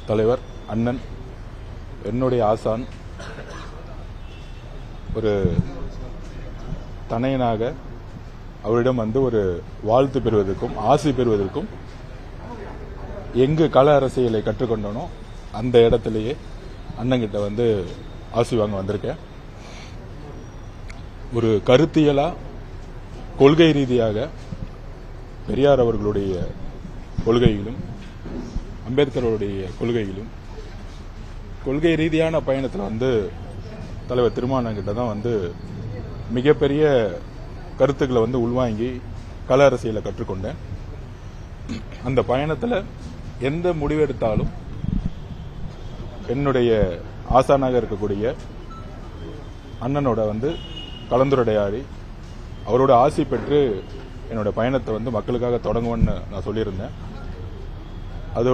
தலைவர் அண்ணன், என்னுடைய ஆசான், ஒரு தனையனாக அவரிடம் ஒரு வாழ்த்து பெறுவதற்கும் ஆசி பெறுவதற்கும் எங்கு கள அரசியலை கற்றுக்கொண்டனோ அந்த இடத்திலேயே அண்ணங்கிட்ட ஆசி வாங்க வந்திருக்கேன். ஒரு கருத்தியலா கொள்கை ரீதியாக பெரியார் அவர்களுடைய கொள்கையிலும் அம்பேத்கர் அவருடைய கொள்கையிலும் கொள்கை ரீதியான பயணத்தில் தலைவர் திருமாவளவன்கிட்ட தான் மிகப்பெரிய கருத்துக்களை உள்வாங்கி கள அரசியலை கற்றுக்கொண்டேன். அந்த பயணத்தில் எந்த முடிவெடுத்தாலும் என்னுடைய ஆசானாக இருக்கக்கூடிய அண்ணனோட கலந்துரையாடி அவரோட ஆசி பெற்று என்னோட பயணத்தை மக்களுக்காக தொடங்குவேன்னு நான் சொல்லியிருந்தேன். அதோட